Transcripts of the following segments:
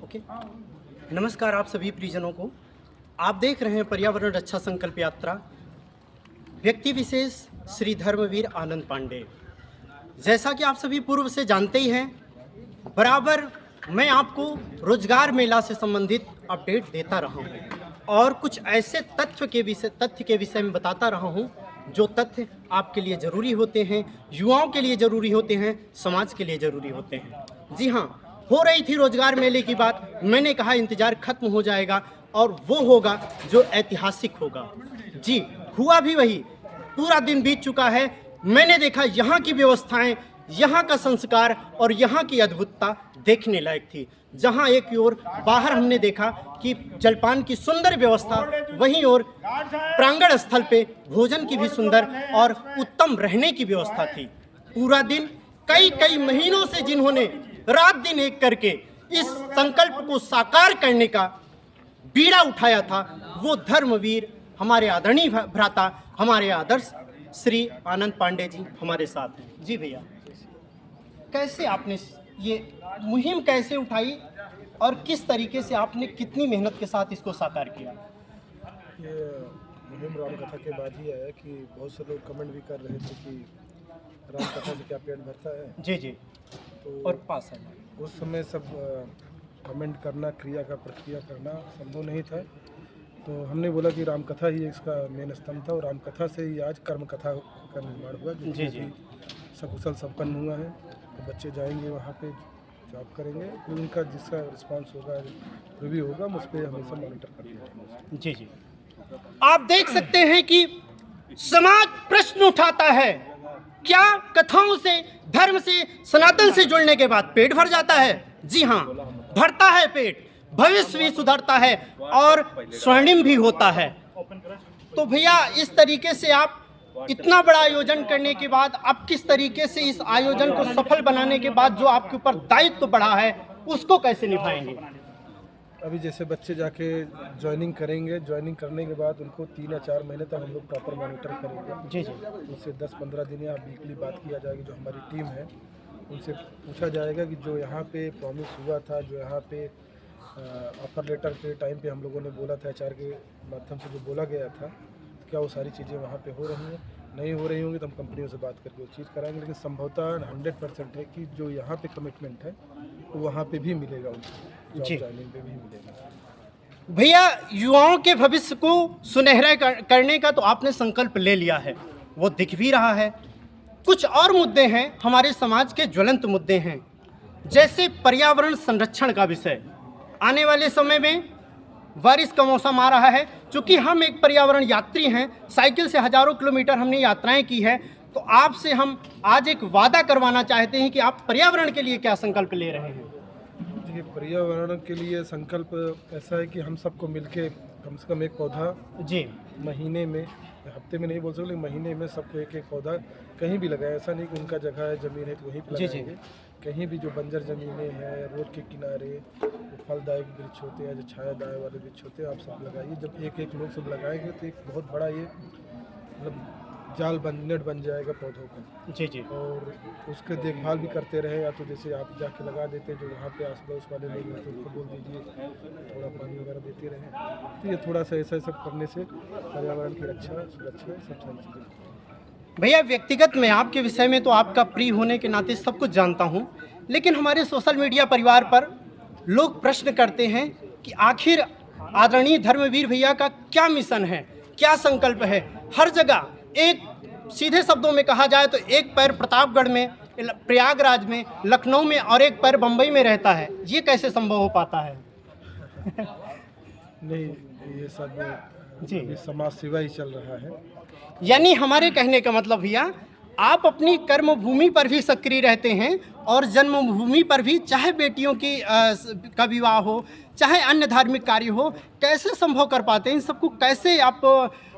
Okay. नमस्कार आप सभी परिजनों को। आप देख रहे हैं पर्यावरण रक्षा संकल्प यात्रा। व्यक्ति विशेष श्री धर्मवीर आनंद पांडे। जैसा कि आप सभी पूर्व से जानते ही हैं, बराबर मैं आपको रोजगार मेला से संबंधित अपडेट देता रहा हूं और कुछ ऐसे तथ्य के विषय में बताता रहा हूं जो तथ्य आपके लिए ज़रूरी होते हैं, युवाओं के लिए ज़रूरी होते हैं, समाज के लिए ज़रूरी होते हैं। जी हाँ, हो रही थी रोजगार मेले की बात। मैंने कहा इंतजार खत्म हो जाएगा और वो होगा जो ऐतिहासिक होगा। जी, हुआ भी वही। पूरा दिन बीत चुका है। मैंने देखा यहाँ की व्यवस्थाएं, यहाँ का संस्कार और यहाँ की अद्भुतता देखने लायक थी। जहाँ एक ओर बाहर हमने देखा कि जलपान की सुंदर व्यवस्था, वहीं और प्रांगण स्थल पे भोजन की भी सुंदर और उत्तम रहने की व्यवस्था थी। पूरा दिन कई महीनों से जिन्होंने रात दिन एक करके इस संकल्प को साकार करने का बीड़ा उठाया था, वो धर्मवीर हमारे आदरणीय भ्राता, हमारे आदर्श श्री आनंद पांडे जी हमारे साथ हैं। जी भैया, कैसे आपने ये मुहिम कैसे उठाई और किस तरीके से आपने कितनी मेहनत के साथ इसको साकार किया? ये मुहिम रामकथा के बाद ही आया कि बहुत से लोग कमेंट भी कर रहे थे कि रामकथा से क्या पेट भरता है। जी जी। तो और पास है उस समय सब कमेंट करना, क्रिया का प्रतिक्रिया करना संभव नहीं था। तो हमने बोला कि रामकथा ही इसका मेन स्तंभ था और रामकथा से ही आज कर्म कथा का निर्माण हुआ, जो जी जी। सकुशल संपन्न हुआ है। तो बच्चे जाएंगे वहाँ पे, जॉब करेंगे, फिर उनका जिसका रिस्पांस होगा, रिव्यू होगा, हम उस पर हमेशा मॉनिटर करते हैं। जी जी। आप देख सकते हैं कि समाज प्रश्न उठाता है, क्या कथाओं से, धर्म से, सनातन से जुड़ने के बाद पेट भर जाता है? जी हाँ, भरता है पेट, भविष्य भी सुधरता है और स्वर्णिम भी होता है। तो भैया, इस तरीके से आप इतना बड़ा आयोजन करने के बाद, आप किस तरीके से इस आयोजन को सफल बनाने के बाद जो आपके ऊपर दायित्व बढ़ा है, उसको कैसे निभाएंगे? अभी जैसे बच्चे जाके ज्वाइनिंग करेंगे, ज्वाइनिंग करने के बाद उनको 3 या 4 महीने तक हम लोग प्रॉपर मॉनिटर करेंगे। जी जी। उनसे 10-15 दिन या वीकली बात किया जाएगी। जो हमारी टीम है उनसे पूछा जाएगा कि जो यहाँ पे प्रॉमिस हुआ था, जो यहाँ पे ऑफर लेटर के टाइम पे हम लोगों ने बोला था, एचआर के माध्यम से जो बोला गया था, क्या वो सारी चीज़ें वहाँ पे हो रही हैं? नहीं हो रही होंगी तो हम कंपनियों से बात करके वो चीज़ कराएंगे। लेकिन संभवतः 100% है कि जो यहाँ पे कमिटमेंट है वो वहाँ पे भी मिलेगा, उनको जॉब ज्वाइनिंग पे भी मिलेगा। भैया, युवाओं के भविष्य को सुनहरा करने का तो आपने संकल्प ले लिया है, वो दिख भी रहा है। कुछ और मुद्दे हैं, हमारे समाज के ज्वलंत मुद्दे हैं, जैसे पर्यावरण संरक्षण का विषय। आने वाले समय में बारिश का मौसम आ रहा है। चूँकि हम एक पर्यावरण यात्री हैं, साइकिल से हजारों किलोमीटर हमने यात्राएं की है, तो आपसे हम आज एक वादा करवाना चाहते हैं कि आप पर्यावरण के लिए क्या संकल्प ले रहे हैं? देखिए, पर्यावरण के लिए संकल्प ऐसा है कि हम सबको मिलके कम से कम एक पौधा जी महीने में, हफ्ते में नहीं बोल सकते, महीने में सबको एक पौधा कहीं भी लगाए। ऐसा नहीं कि उनका जगह है, ज़मीन है तो वहीं पर लगाएंगे। कहीं भी जो बंजर ज़मीनें हैं, रोड के किनारे, जो फलदायक वृक्ष होते हैं, जो छायादार वाले वृक्ष होते हैं, आप सब लगाइए। जब एक लोग सब लगाएंगे तो एक बहुत बड़ा ये मतलब जाल नेट बन जाएगा पौधों का। जी जी। और उसके देखभाल भी करते रहे, या तो जैसे आप जाके लगा देते हैं, जो वहाँ पे आस पड़ोस वाले लोग हैं तो उनको बोल दीजिए थोड़ा पानी वगैरह देते रहें। तो ये थोड़ा सा ऐसा सब करने से पर्यावरण की रक्षा, सुरक्षा, सब सारी चीज़ें। भैया, व्यक्तिगत मैं आपके विषय में तो आपका प्रिय होने के नाते सब कुछ जानता हूँ, लेकिन हमारे सोशल मीडिया परिवार पर लोग प्रश्न करते हैं कि आखिर आदरणीय धर्मवीर भैया का क्या मिशन है, क्या संकल्प है? हर जगह एक, सीधे शब्दों में कहा जाए तो एक पैर प्रतापगढ़ में, प्रयागराज में, लखनऊ में और एक पैर बम्बई में रहता है। ये कैसे संभव हो पाता है? नहीं, ये सब जी, ये समाज सेवा ही चल रहा है। यानी हमारे कहने का मतलब भैया, आप अपनी कर्म भूमि पर भी सक्रिय रहते हैं और जन्मभूमि पर भी, चाहे बेटियों की का विवाह हो, चाहे अन्य धार्मिक कार्य हो, कैसे संभव कर पाते हैं? इन सबको कैसे आप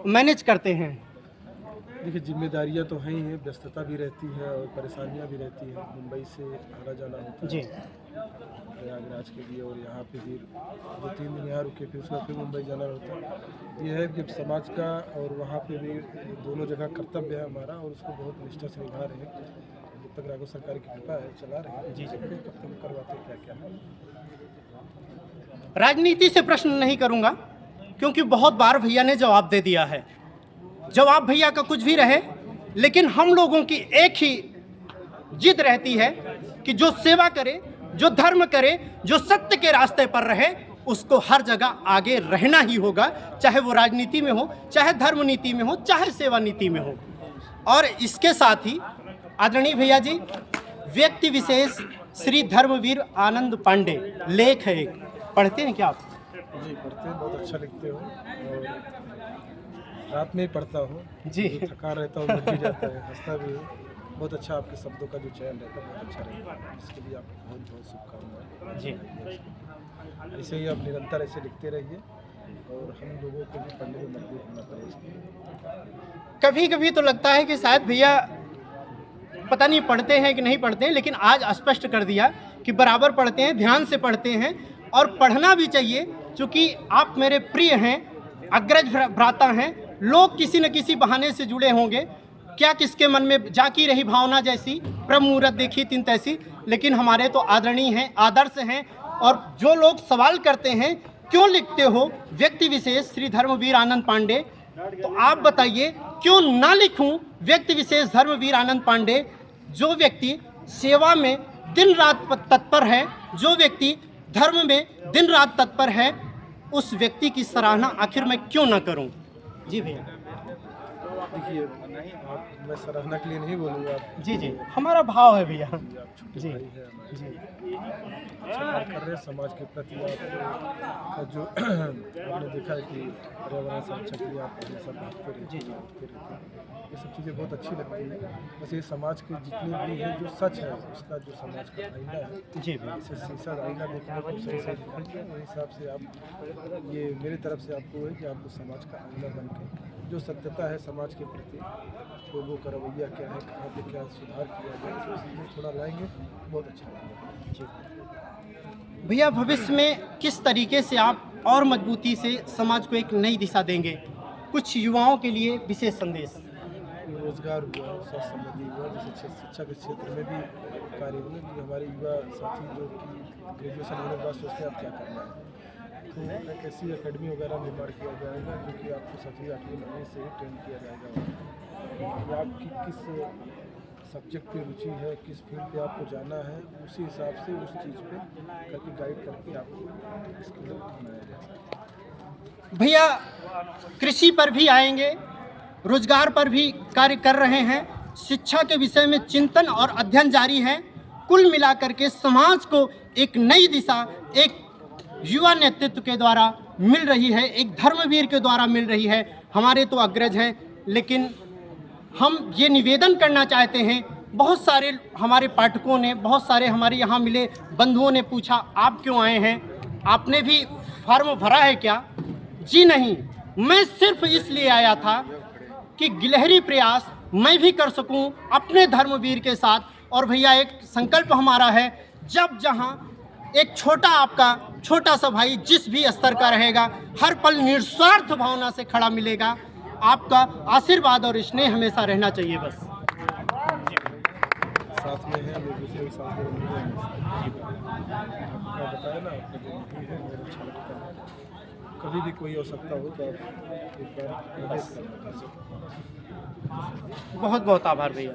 मैनेज करते हैं? देखिए, जिम्मेदारियां तो हैं ही हैं, व्यस्तता भी रहती है और परेशानियां भी रहती हैं। मुंबई से आना जाना होता है जी प्रयागराज के लिए, और यहाँ पे भी 2-3 दिन यहाँ रुके, फिर उसके बाद फिर मुंबई जाना होता है। ये है कि समाज का और वहाँ पे भी दोनों जगह कर्तव्य है हमारा, और उसको बहुत निष्ठा से निभा रहे हैं। जब तक राघव सरकार की कृपा है, चला रहे हैं। जी जी। कब तक करवाते हैं क्या क्या। राजनीति से प्रश्न नहीं करूंगा, क्योंकि बहुत बार भैया ने जवाब दे दिया है। जवाब भैया का कुछ भी रहे, लेकिन हम लोगों की एक ही जिद रहती है कि जो सेवा करे, जो धर्म करे, जो सत्य के रास्ते पर रहे, उसको हर जगह आगे रहना ही होगा, चाहे वो राजनीति में हो, चाहे धर्म नीति में हो, चाहे सेवा नीति में हो। और इसके साथ ही आदरणीय भैया जी, व्यक्ति विशेष श्री धर्मवीर आनंद पांडे लेख है एक, पढ़ते हैं क्या आप? जी पढ़ते हैं, बहुत अच्छा लिखते हो और रात में ही पढ़ता हूँ जी। थका रहता हूँ, मिट भी जाता है, हंसता भी हूँ। बहुत अच्छा आपके शब्दों का जो चयन रहता है बहुत अच्छा रहता है, इसके लिए आपको बहुत बहुत शुभकामनाएं। जी। ऐसे ही आप निरंतर ऐसे लिखते रहिए और हम लोगों को भी पढ़ने में मजबूर होना पड़ेगा। कभी कभी तो लगता है कि शायद भैया पता नहीं पढ़ते हैं कि नहीं पढ़ते हैं, लेकिन आज स्पष्ट कर दिया कि बराबर पढ़ते हैं, ध्यान से पढ़ते हैं और पढ़ना भी चाहिए, क्योंकि आप मेरे प्रिय हैं, अग्रज भ्राता हैं। लोग किसी न किसी बहाने से जुड़े होंगे, क्या किसके मन में जाकी रही भावना जैसी, ब्रह्म मुहूर्त देखी तीन तैसी, लेकिन हमारे तो आदरणीय हैं, आदर्श हैं। और जो लोग सवाल करते हैं क्यों लिखते हो व्यक्ति विशेष श्री धर्मवीर आनंद पांडे, तो आप बताइए क्यों ना लिखूं व्यक्ति विशेष धर्मवीर आनंद पांडे? जो व्यक्ति सेवा में दिन रात तत्पर है, जो व्यक्ति धर्म में दिन रात तत्पर है, उस व्यक्ति की सराहना आखिर मैं क्यों ना करूं? जी भैया। देखिए मैं सराहना के लिए नहीं बोलूँगा, आप जी जी, हमारा भाव है भैया। आप छोटे जी भाई हैं हमारे, जी अच्छा कार्य कर रहे हैं समाज के प्रति। आप जो आपने देखा है कि पर्यावरण संरक्षण के लिए आप हमेशा भागते रहते हैं, ये सब चीज़ें बहुत अच्छी लगती है। बस ये समाज के जितने भी है जो सच है, उसका जो समाज का आईना है, जी भैया। इसे शीशा आईना देखने को सही से दिखाते हैं। वही हिसाब से आप, ये मेरी तरफ से आपको है कि आपको समाज का आईना बन के जो सत्यता है समाज के प्रति, लोगों का रवैया क्या है, कहाँ पे क्या सुधार किया जाए, सब चीज़ें थोड़ा लाएंगे, बहुत अच्छा लगेगा। भैया, भविष्य में किस तरीके से आप और मजबूती से समाज को एक नई दिशा देंगे? कुछ युवाओं के लिए विशेष संदेश। रोजगार हुआ, स्वास्थ्य संबंधी हुआ, जैसे शिक्षा के क्षेत्र में भी कार्य हुए कि हमारे युवा साथी जो कि ग्रेजुएशन होने के बाद सोचते हैं आप क्या करना है, तो एक ऐसी अकेडमी वगैरह निर्माण किया जाएगा जो कि आपको 7वीं 8वीं 9वीं से ही ट्रेन किया जाएगा कि आपकी किस सब्जेक्ट पे रुचि है, किस फील्ड पे आपको जाना है, उसी हिसाब से उस चीज़ पे करके गाइड करके आपको स्किल बनाया जाएगा। भैया, कृषि पर भी आएंगे, रोजगार पर भी कार्य कर रहे हैं, शिक्षा के विषय में चिंतन और अध्ययन जारी है। कुल मिलाकर के समाज को एक नई दिशा एक युवा नेतृत्व के द्वारा मिल रही है, एक धर्मवीर के द्वारा मिल रही है। हमारे तो अग्रज हैं, लेकिन हम ये निवेदन करना चाहते हैं, बहुत सारे हमारे पाठकों ने, बहुत सारे हमारे यहाँ मिले बंधुओं ने पूछा आप क्यों आए हैं, आपने भी फॉर्म भरा है क्या? जी नहीं, मैं सिर्फ इसलिए आया था कि गिलहरी प्रयास मैं भी कर सकूं अपने धर्मवीर के साथ। और भैया, एक संकल्प हमारा है, जब जहां एक छोटा आपका छोटा सा भाई जिस भी स्तर का रहेगा, हर पल निस्वार्थ भावना से खड़ा मिलेगा। आपका आशीर्वाद और स्नेह हमेशा रहना चाहिए बस। साथ में है लोगों से साथ में आपका बताया ना, आपका जो भी है बहुत अच्छा लगता है। कभी भी कोई आवश्यकता हो तो आप एक बार मदद करना। बहुत बहुत आभार भैया।